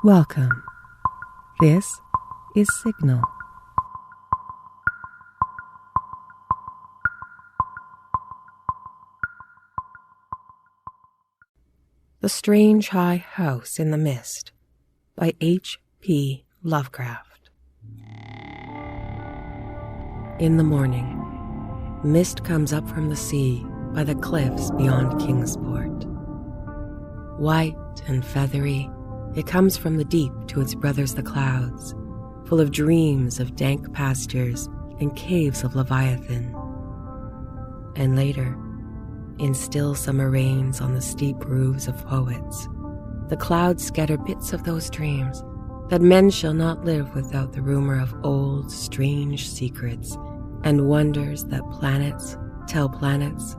Welcome. This is Signal. The Strange High House in the Mist by H.P. Lovecraft. In the morning, mist comes up from the sea by the cliffs beyond Kingsport. White and feathery, it comes from the deep to its brothers the clouds, full of dreams of dank pastures and caves of Leviathan. And later, in still summer rains on the steep roofs of poets, the clouds scatter bits of those dreams that men shall not live without the rumor of old, strange secrets and wonders that planets tell planets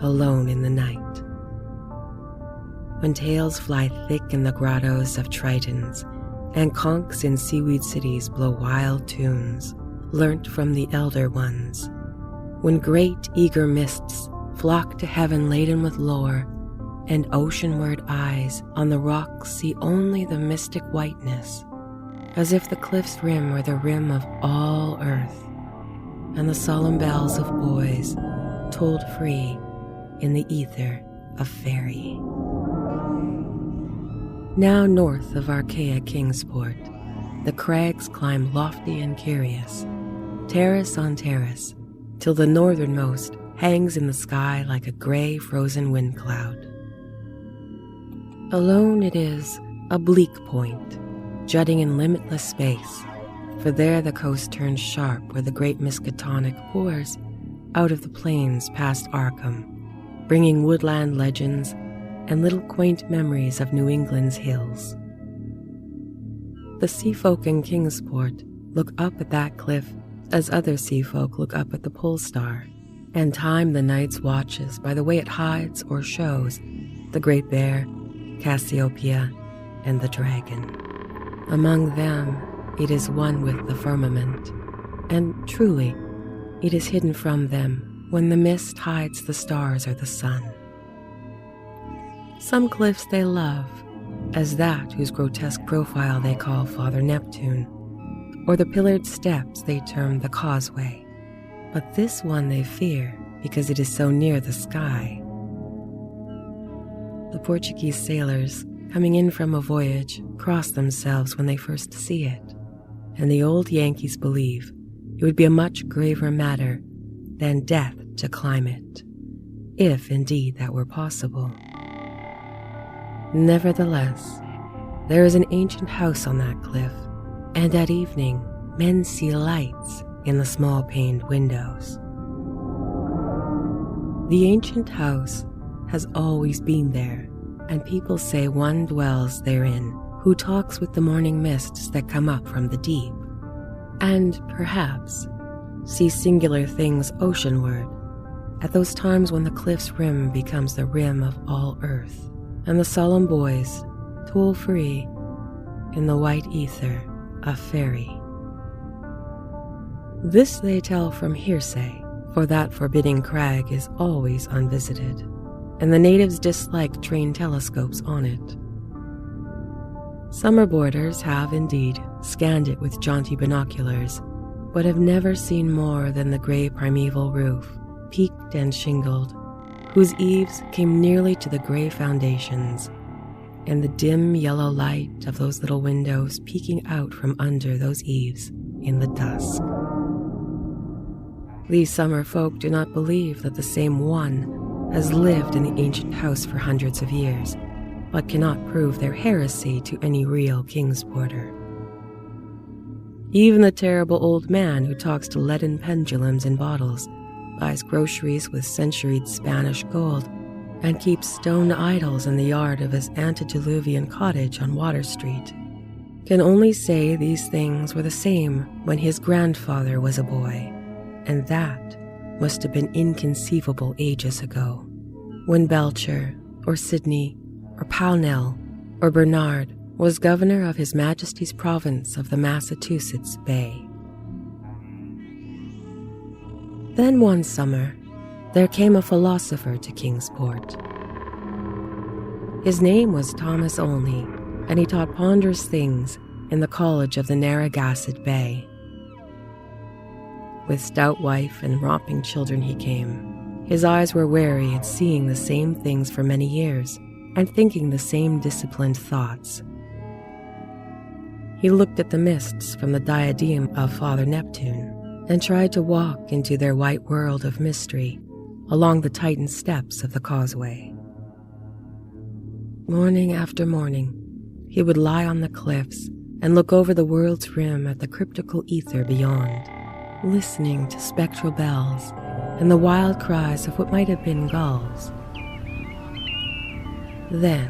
alone in the night. When tales fly thick in the grottos of Tritons, and conchs in seaweed cities blow wild tunes, learnt from the elder ones, when great eager mists flock to heaven laden with lore, and oceanward eyes on the rocks see only the mystic whiteness, as if the cliff's rim were the rim of all earth, and the solemn bells of boys tolled free in the ether of faerie. Now north of archaic Kingsport, the crags climb lofty and curious, terrace on terrace, till the northernmost hangs in the sky like a gray frozen wind cloud. Alone it is a bleak point, jutting in limitless space, for there the coast turns sharp where the great Miskatonic pours out of the plains past Arkham, bringing woodland legends and little quaint memories of New England's hills. The seafolk in Kingsport look up at that cliff as other seafolk look up at the pole star, and time the night's watches by the way it hides or shows the Great Bear, Cassiopeia, and the Dragon. Among them, it is one with the firmament, and truly, it is hidden from them when the mist hides the stars or the sun. Some cliffs they love, as that whose grotesque profile they call Father Neptune, or the pillared steps they term the Causeway. But this one they fear because it is so near the sky. The Portuguese sailors, coming in from a voyage, cross themselves when they first see it, and the old Yankees believe it would be a much graver matter than death to climb it, if indeed that were possible. Nevertheless, there is an ancient house on that cliff, and at evening men see lights in the small-paned windows. The ancient house has always been there, and people say one dwells therein who talks with the morning mists that come up from the deep, and perhaps sees singular things oceanward at those times when the cliff's rim becomes the rim of all earth, and the solemn boys toll free in the white ether of faerie. This they tell from hearsay, for that forbidding crag is always unvisited, and the natives dislike trained telescopes on it. Summer boarders have indeed scanned it with jaunty binoculars, but have never seen more than the gray primeval roof, peaked and shingled, whose eaves came nearly to the gray foundations, and the dim yellow light of those little windows peeking out from under those eaves in the dusk. These summer folk do not believe that the same one has lived in the ancient house for hundreds of years, but cannot prove their heresy to any real Kingsporter. Even the terrible old man who talks to leaden pendulums in bottles, buys groceries with centuried Spanish gold, and keeps stone idols in the yard of his antediluvian cottage on Water Street, can only say these things were the same when his grandfather was a boy, and that must have been inconceivable ages ago, when Belcher, or Sidney, or Pownell, or Bernard was governor of His Majesty's province of the Massachusetts Bay. Then one summer, there came a philosopher to Kingsport. His name was Thomas Olney, and he taught ponderous things in the college of the Narragansett Bay. With stout wife and romping children he came. His eyes were wary at seeing the same things for many years and thinking the same disciplined thoughts. He looked at the mists from the diadem of Father Neptune and tried to walk into their white world of mystery along the tightened steps of the causeway. Morning after morning, he would lie on the cliffs and look over the world's rim at the cryptical ether beyond, listening to spectral bells and the wild cries of what might have been gulls. Then,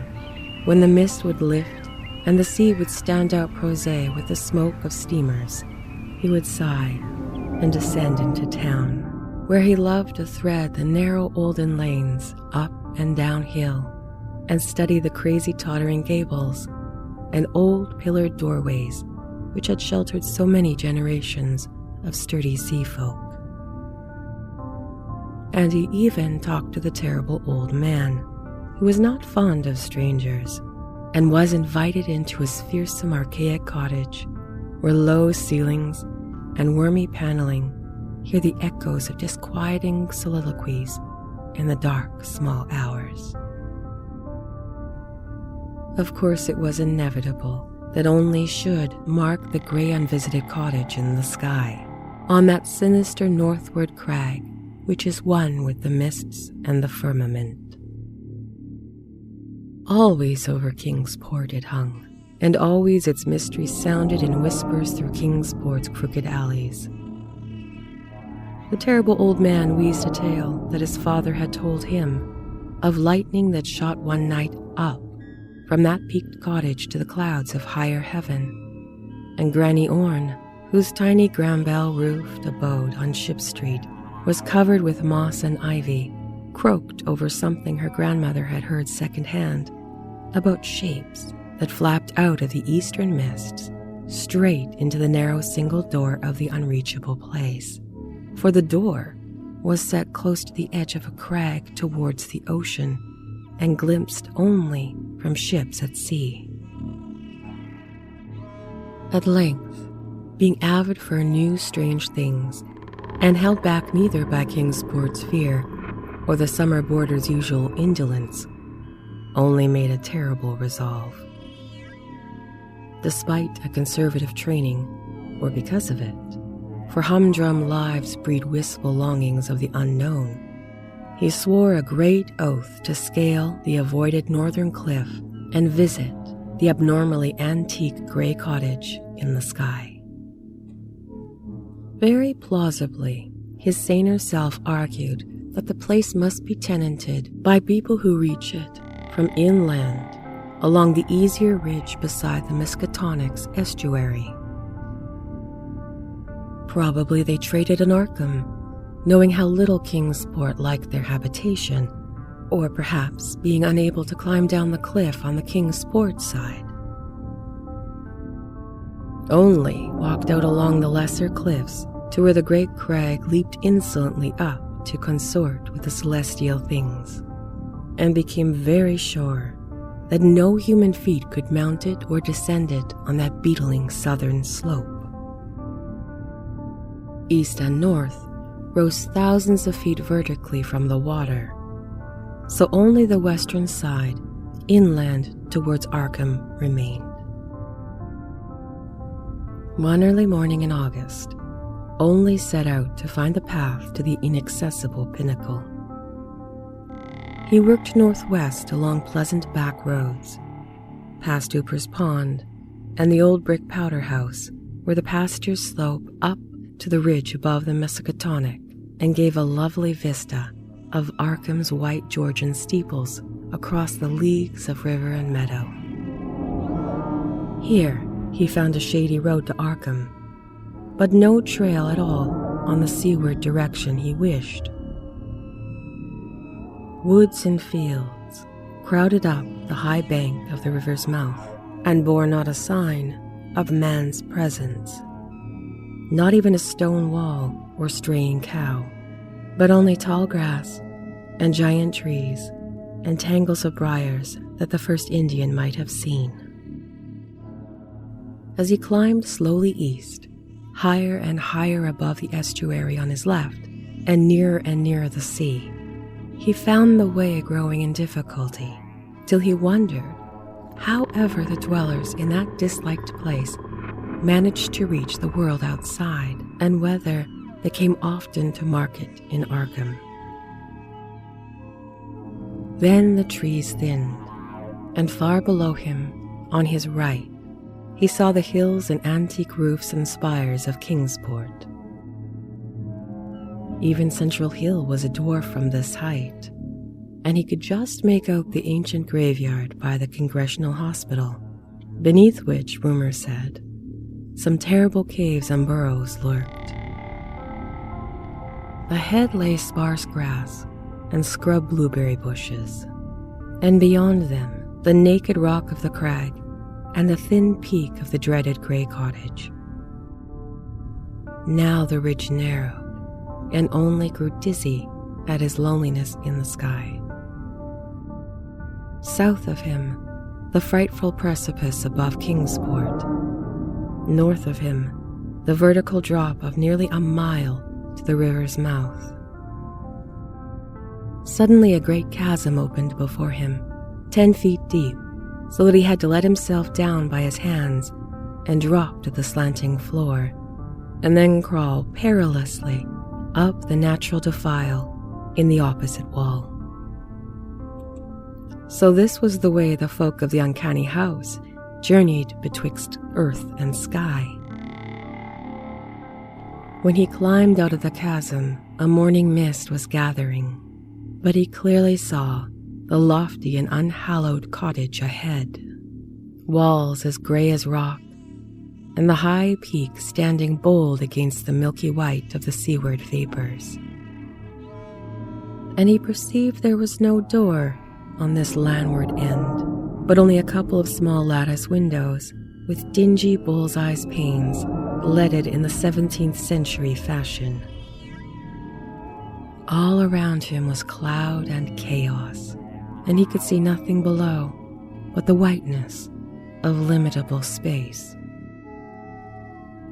when the mist would lift and the sea would stand out prosy with the smoke of steamers, he would sigh and descend into town, where he loved to thread the narrow olden lanes up and down hill and study the crazy tottering gables and old pillared doorways which had sheltered so many generations of sturdy sea folk. And he even talked to the terrible old man, who was not fond of strangers, and was invited into his fearsome archaic cottage, where low ceilings and wormy paneling hear the echoes of disquieting soliloquies in the dark, small hours. Of course, it was inevitable that only should mark the gray unvisited cottage in the sky, on that sinister northward crag which is one with the mists and the firmament. Always over Kingsport it hung, and always its mystery sounded in whispers through Kingsport's crooked alleys. The terrible old man wheezed a tale that his father had told him of lightning that shot one night up from that peaked cottage to the clouds of higher heaven, and Granny Orne, whose tiny grambel-roofed abode on Ship Street was covered with moss and ivy, croaked over something her grandmother had heard secondhand about shapes that flapped out of the eastern mists straight into the narrow single door of the unreachable place, for the door was set close to the edge of a crag towards the ocean and glimpsed only from ships at sea. At length, being avid for new strange things, and held back neither by Kingsport's fear or the summer boarder's usual indolence, only made a terrible resolve. Despite a conservative training, or because of it, for humdrum lives breed wistful longings of the unknown, he swore a great oath to scale the avoided northern cliff and visit the abnormally antique gray cottage in the sky. Very plausibly, his saner self argued that the place must be tenanted by people who reach it from inland along the easier ridge beside the Miskatonic's estuary. Probably they traded in Arkham, knowing how little Kingsport liked their habitation, or perhaps being unable to climb down the cliff on the Kingsport side. Only walked out along the lesser cliffs to where the great crag leaped insolently up to consort with the celestial things, and became very sure that no human feet could mount it or descend it on that beetling southern slope. East and north rose thousands of feet vertically from the water, so only the western side, inland towards Arkham, remained. One early morning in August, only set out to find the path to the inaccessible pinnacle. He worked northwest along pleasant back roads, past Hooper's Pond and the old brick powder house, where the pastures slope up to the ridge above the Miskatonic and gave a lovely vista of Arkham's white Georgian steeples across the leagues of river and meadow. Here he found a shady road to Arkham, but no trail at all on the seaward direction he wished. Woods and fields crowded up the high bank of the river's mouth and bore not a sign of man's presence. Not even a stone wall or straying cow, but only tall grass and giant trees and tangles of briars that the first Indian might have seen. As he climbed slowly east, higher and higher above the estuary on his left, and nearer the sea, he found the way growing in difficulty, till he wondered how ever the dwellers in that disliked place managed to reach the world outside, and whether they came often to market in Arkham. Then the trees thinned, and far below him, on his right, he saw the hills and antique roofs and spires of Kingsport. Even Central Hill was a dwarf from this height, and he could just make out the ancient graveyard by the Congressional Hospital, beneath which, rumor said, some terrible caves and burrows lurked. Ahead lay sparse grass and scrub blueberry bushes, and beyond them the naked rock of the crag and the thin peak of the dreaded gray cottage. Now the ridge narrowed and only grew dizzy at his loneliness in the sky. South of him, the frightful precipice above Kingsport. North of him, the vertical drop of nearly a mile to the river's mouth. Suddenly a great chasm opened before him, 10 feet deep, so that he had to let himself down by his hands and drop to the slanting floor, and then crawl perilously up the natural defile in the opposite wall. So this was the way the folk of the uncanny house journeyed betwixt earth and sky. When he climbed out of the chasm, a morning mist was gathering, but he clearly saw the lofty and unhallowed cottage ahead, walls as gray as rock, and the high peak standing bold against the milky white of the seaward vapors. And he perceived there was no door on this landward end, but only a couple of small lattice windows with dingy bull's-eyes panes leaded in the 17th century fashion. All around him was cloud and chaos, and he could see nothing below but the whiteness of limitable space.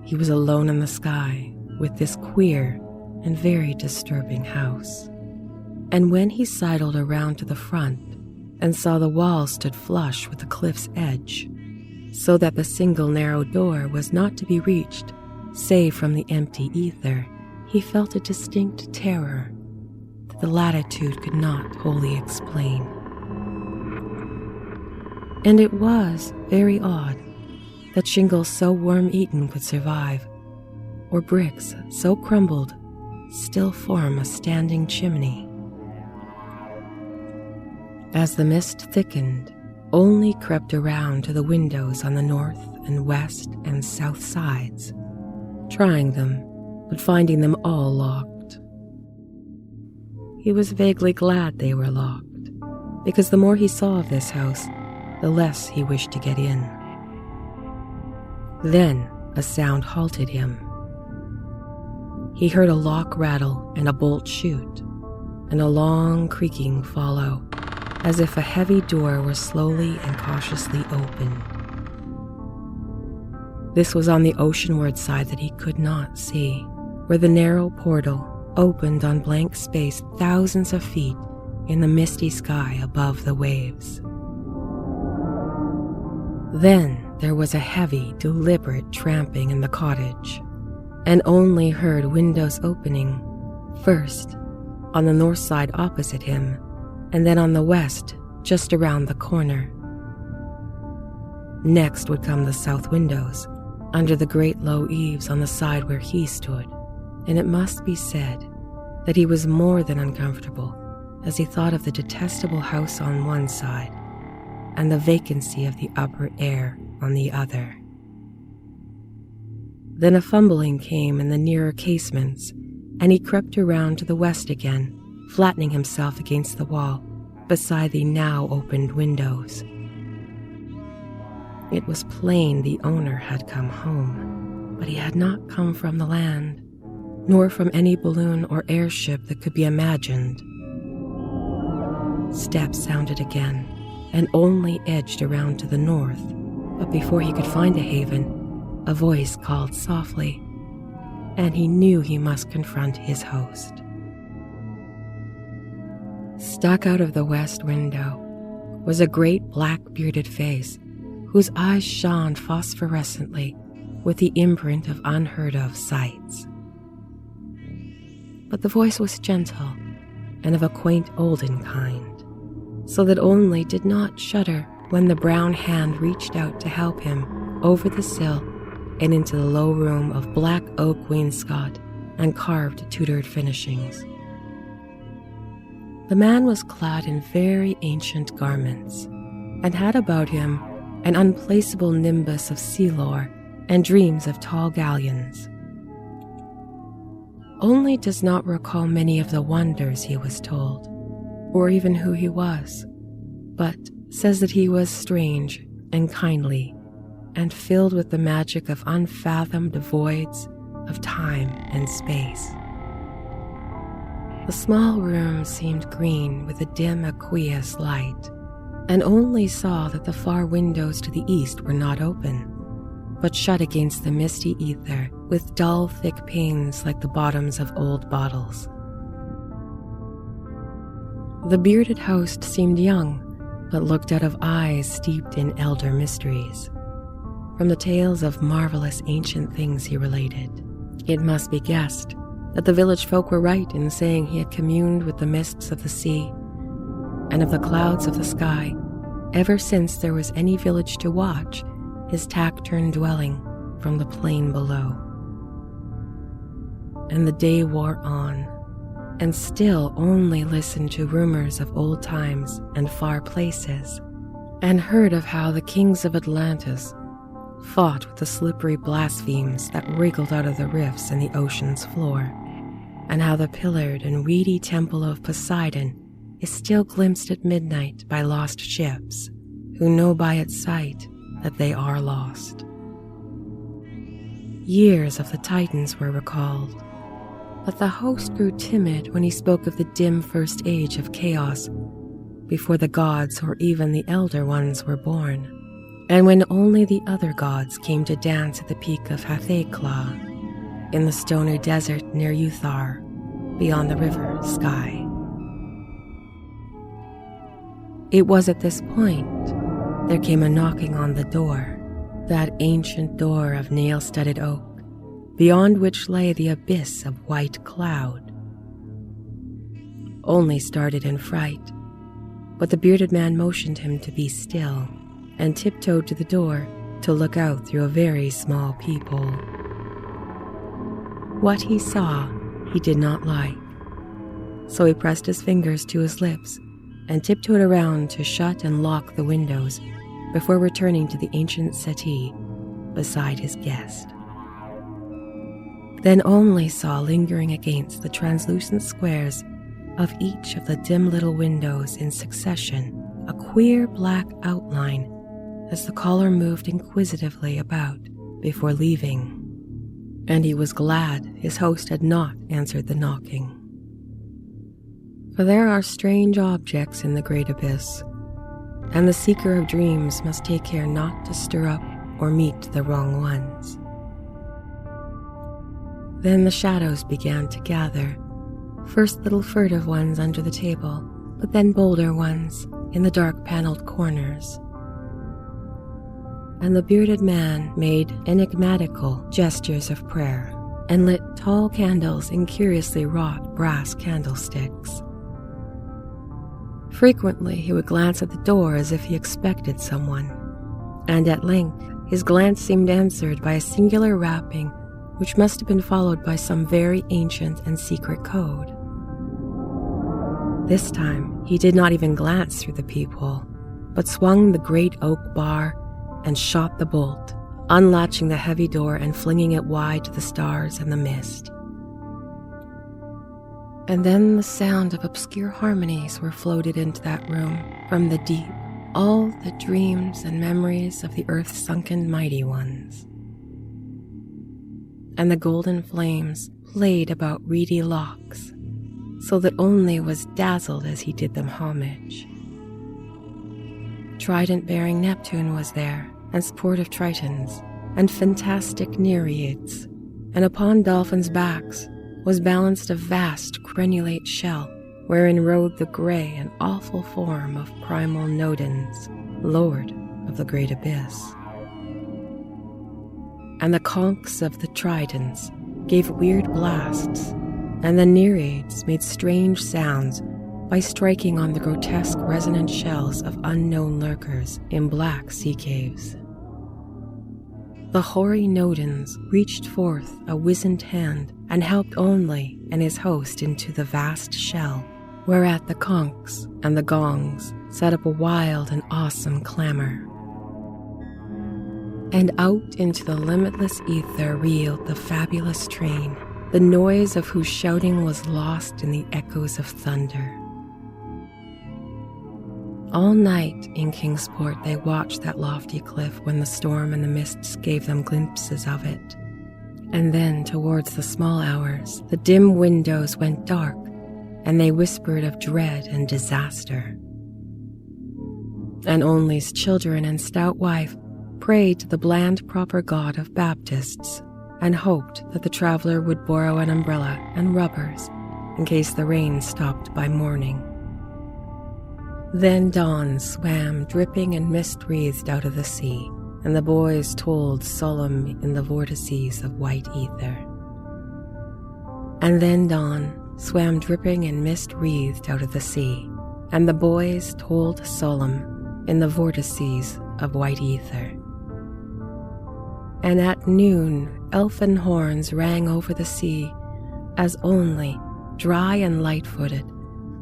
He was alone in the sky with this queer and very disturbing house. And when he sidled around to the front and saw the wall stood flush with the cliff's edge, so that the single narrow door was not to be reached save from the empty ether, he felt a distinct terror that the latitude could not wholly explain. And it was very odd that shingles so worm-eaten could survive, or bricks so crumbled still form a standing chimney. As the mist thickened, only crept around to the windows on the north and west and south sides, trying them, but finding them all locked. He was vaguely glad they were locked, because the more he saw of this house, the less he wished to get in. Then a sound halted him. He heard a lock rattle and a bolt shoot, and a long creaking follow, as if a heavy door were slowly and cautiously opened. This was on the oceanward side that he could not see, where the narrow portal opened on blank space thousands of feet in the misty sky above the waves. Then there was a heavy, deliberate tramping in the cottage, and only heard windows opening, first on the north side opposite him, and then on the west, just around the corner. Next would come the south windows, under the great low eaves on the side where he stood, and it must be said that he was more than uncomfortable as he thought of the detestable house on one side and the vacancy of the upper air on the other. Then a fumbling came in the nearer casements, and he crept around to the west again, flattening himself against the wall beside the now opened windows. It was plain the owner had come home, but he had not come from the land, nor from any balloon or airship that could be imagined. Steps sounded again, and only edged around to the north, but before he could find a haven, a voice called softly, and he knew he must confront his host. Stuck out of the west window was a great black-bearded face whose eyes shone phosphorescently with the imprint of unheard-of sights. But the voice was gentle and of a quaint olden kind, so that only did not shudder when the brown hand reached out to help him over the sill and into the low room of black oak wainscot and carved Tudored finishings. The man was clad in very ancient garments and had about him an unplaceable nimbus of sea lore and dreams of tall galleons. Only does not recall many of the wonders he was told, or even who he was, but says that he was strange and kindly and filled with the magic of unfathomed voids of time and space. The small room seemed green with a dim aqueous light, and only saw that the far windows to the east were not open, but shut against the misty ether with dull, thick panes like the bottoms of old bottles. The bearded host seemed young, but looked out of eyes steeped in elder mysteries. From the tales of marvelous ancient things he related, it must be guessed that the village folk were right in saying he had communed with the mists of the sea and of the clouds of the sky ever since there was any village to watch his taciturn dwelling from the plain below. And the day wore on, and still only listened to rumors of old times and far places, and heard of how the kings of Atlantis fought with the slippery blasphemes that wriggled out of the rifts in the ocean's floor, and how the pillared and weedy temple of Poseidon is still glimpsed at midnight by lost ships who know by its sight that they are lost. Years of the Titans were recalled, but the host grew timid when he spoke of the dim first age of chaos before the gods or even the elder ones were born, and when only the other gods came to dance at the peak of Hathekla in the stony desert near Uthar, beyond the river Sky. It was at this point there came a knocking on the door, that ancient door of nail-studded oak, beyond which lay the abyss of white cloud. Only started in fright, but the bearded man motioned him to be still and tiptoed to the door to look out through a very small peephole. What he saw he did not like, so he pressed his fingers to his lips and tiptoed around to shut and lock the windows before returning to the ancient settee beside his guest. Then only saw lingering against the translucent squares of each of the dim little windows in succession a queer black outline as the caller moved inquisitively about before leaving, and he was glad his host had not answered the knocking. For there are strange objects in the great abyss, and the seeker of dreams must take care not to stir up or meet the wrong ones. Then the shadows began to gather, first little furtive ones under the table, but then bolder ones in the dark paneled corners. And the bearded man made enigmatical gestures of prayer and lit tall candles in curiously wrought brass candlesticks. Frequently he would glance at the door as if he expected someone, and at length his glance seemed answered by a singular rapping which must have been followed by some very ancient and secret code. This time he did not even glance through the peephole, but swung the great oak bar and shot the bolt, unlatching the heavy door and flinging it wide to the stars and the mist. And then the sound of obscure harmonies were floated into that room from the deep, all the dreams and memories of the earth's sunken mighty ones. And the golden flames played about reedy locks, so that only was dazzled as he did them homage. Trident-bearing Neptune was there, and sportive Tritons, and fantastic nereids, and upon dolphins' backs was balanced a vast crenulate shell, wherein rode the grey and awful form of primal Nodens, lord of the great abyss. And the conchs of the tridents gave weird blasts, and the nereids made strange sounds by striking on the grotesque resonant shells of unknown lurkers in black sea caves. The hoary Nodens reached forth a wizened hand and helped only and his host into the vast shell, whereat the conchs and the gongs set up a wild and awesome clamor. And out into the limitless ether reeled the fabulous train, the noise of whose shouting was lost in the echoes of thunder. All night in Kingsport they watched that lofty cliff when the storm and the mists gave them glimpses of it. And then towards the small hours, the dim windows went dark, and they whispered of dread and disaster. And Only's children and stout wife prayed to the bland proper God of Baptists, and hoped that the traveler would borrow an umbrella and rubbers in case the rain stopped by morning. Then dawn swam dripping and mist-wreathed out of the sea, and the boys told solemn in the vortices of white ether. And then dawn swam dripping and mist-wreathed out of the sea, and the boys told solemn in the vortices of white ether. And at noon elfin horns rang over the sea, as Only, dry and light-footed,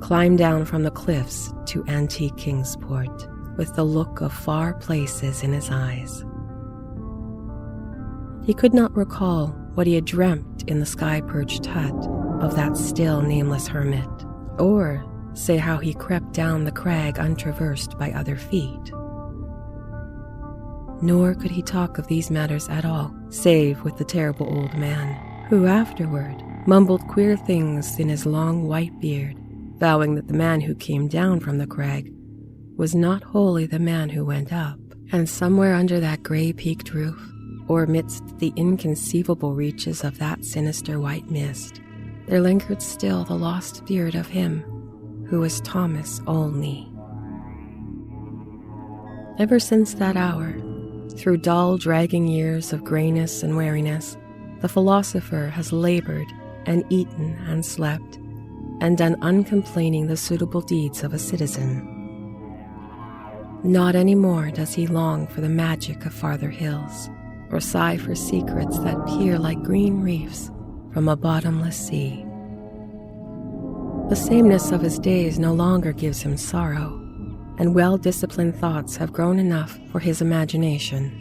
climbed down from the cliffs to antique Kingsport, with the look of far places in his eyes. He could not recall what he had dreamt in the sky-perched hut of that still nameless hermit, or say how he crept down the crag untraversed by other feet. Nor could he talk of these matters at all, save with the terrible old man, who afterward mumbled queer things in his long white beard, vowing that the man who came down from the crag was not wholly the man who went up, and somewhere under that grey-peaked roof, or amidst the inconceivable reaches of that sinister white mist, there lingered still the lost spirit of him who was Thomas Olney. Ever since that hour, through dull, dragging years of grayness and weariness, the philosopher has labored and eaten and slept, and done uncomplaining the suitable deeds of a citizen. Not any more does he long for the magic of farther hills, or sigh for secrets that peer like green reefs from a bottomless sea. The sameness of his days no longer gives him sorrow, and well-disciplined thoughts have grown enough for his imagination.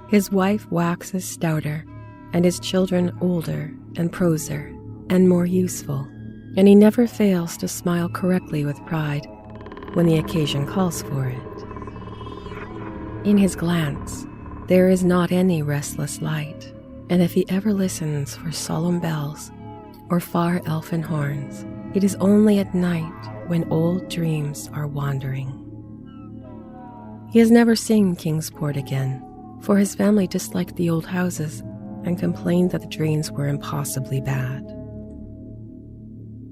His wife waxes stouter, and his children older and proser and more useful, and he never fails to smile correctly with pride when the occasion calls for it. In his glance, there is not any restless light, and if he ever listens for solemn bells or far elfin horns, it is only at night when old dreams are wandering. He has never seen Kingsport again, for his family disliked the old houses and complained that the drains were impossibly bad.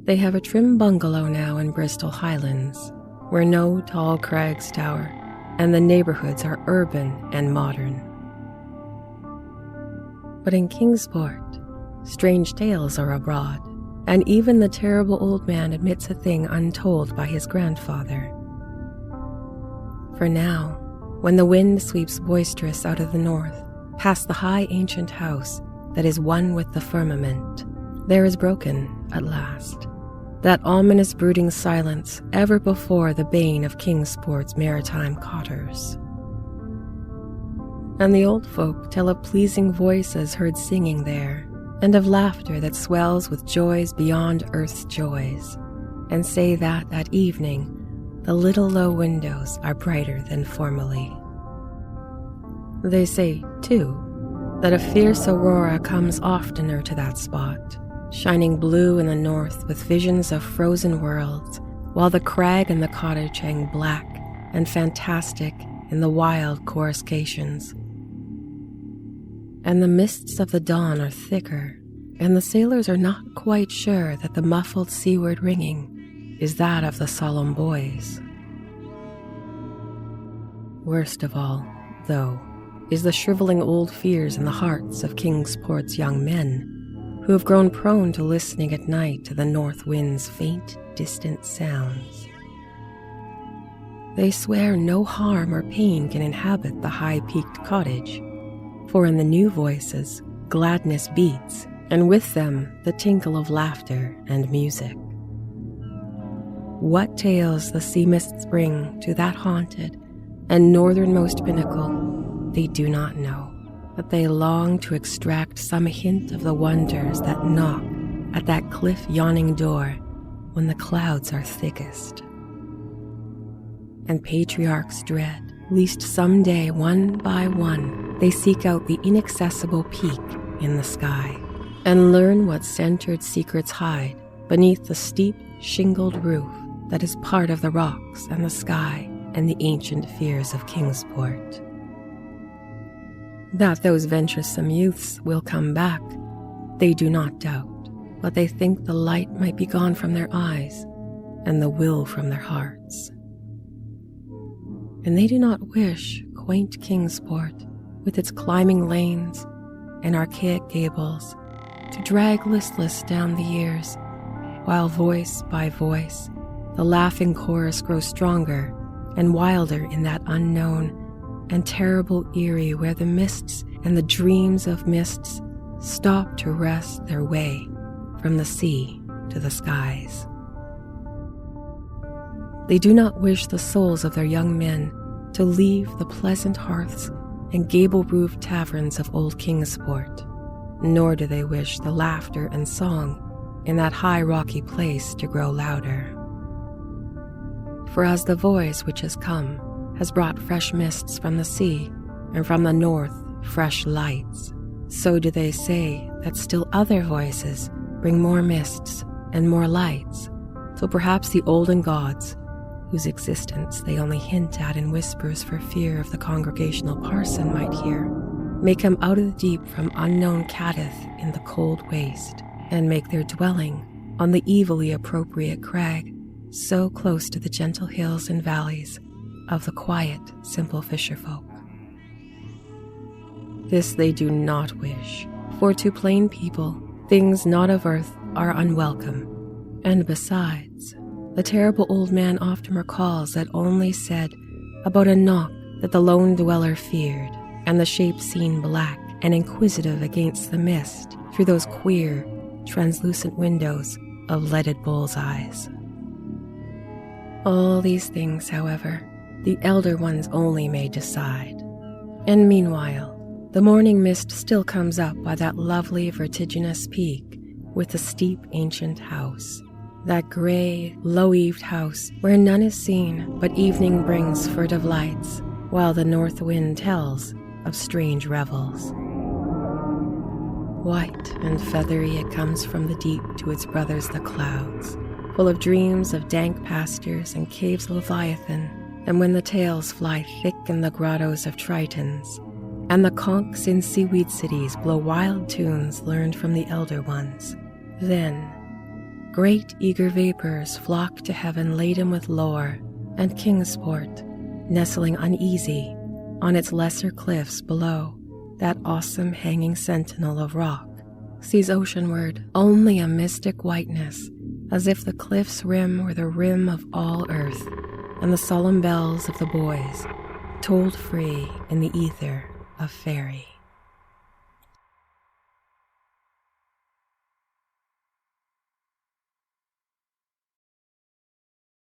They have a trim bungalow now in Bristol Highlands, where no tall crags tower, and the neighborhoods are urban and modern. But in Kingsport, strange tales are abroad, and even the terrible old man admits a thing untold by his grandfather. For now, when the wind sweeps boisterous out of the north, past the high ancient house that is one with the firmament, there is broken, at last, that ominous brooding silence ever before the bane of Kingsport's maritime cotters. And the old folk tell of pleasing voices heard singing there, and of laughter that swells with joys beyond earth's joys, and say that at evening the little low windows are brighter than formerly. They say, too, that a fierce aurora comes oftener to that spot, shining blue in the north with visions of frozen worlds, while the crag and the cottage hang black and fantastic in the wild coruscations, and the mists of the dawn are thicker, and the sailors are not quite sure that the muffled seaward ringing is that of the solemn boys. Worst of all, though, is the shriveling old fears in the hearts of Kingsport's young men, who have grown prone to listening at night to the north wind's faint, distant sounds. They swear no harm or pain can inhabit the high-peaked cottage, for in the new voices, gladness beats, and with them the tinkle of laughter and music. What tales the sea mists bring to that haunted and northernmost pinnacle, they do not know, but they long to extract some hint of the wonders that knock at that cliff-yawning door when the clouds are thickest. And patriarchs dread, lest someday, one by one, they seek out the inaccessible peak in the sky and learn what centered secrets hide beneath the steep, shingled roof that is part of the rocks and the sky and the ancient fears of Kingsport. That those venturesome youths will come back, they do not doubt, but they think the light might be gone from their eyes and the will from their hearts. And they do not wish quaint Kingsport, with its climbing lanes and archaic gables, to drag listless down the years, while voice by voice the laughing chorus grows stronger and wilder in that unknown and terrible eyrie where the mists and the dreams of mists stop to rest their way from the sea to the skies. They do not wish the souls of their young men to leave the pleasant hearths and gable-roofed taverns of old Kingsport, nor do they wish the laughter and song in that high rocky place to grow louder. For as the voice which has come has brought fresh mists from the sea, and from the north fresh lights, so do they say that still other voices bring more mists and more lights, till perhaps the olden gods, whose existence they only hint at in whispers for fear of the congregational parson might hear, may come out of the deep from unknown Cadiz in the cold waste, and make their dwelling on the evilly appropriate crag, so close to the gentle hills and valleys of the quiet, simple fisherfolk. This they do not wish, for to plain people, things not of earth are unwelcome, and besides, the terrible old man often recalls that only said about a knock that the lone dweller feared, and the shape seen black and inquisitive against the mist through those queer, translucent windows of leaded bull's eyes. All these things, however, the elder ones only may decide. And meanwhile, the morning mist still comes up by that lovely vertiginous peak with the steep ancient house, that gray, low-eaved house where none is seen but evening brings furtive lights, while the north wind tells of strange revels. White and feathery it comes from the deep to its brothers the clouds, full of dreams of dank pastures and caves of Leviathan, and when the tales fly thick in the grottos of Tritons, and the conchs in seaweed cities blow wild tunes learned from the elder ones, then great eager vapors flock to heaven laden with lore, and Kingsport, nestling uneasy on its lesser cliffs below that awesome hanging sentinel of rock, sees oceanward only a mystic whiteness, as if the cliff's rim were the rim of all earth, and the solemn bells of the boys tolled free in the ether of fairy.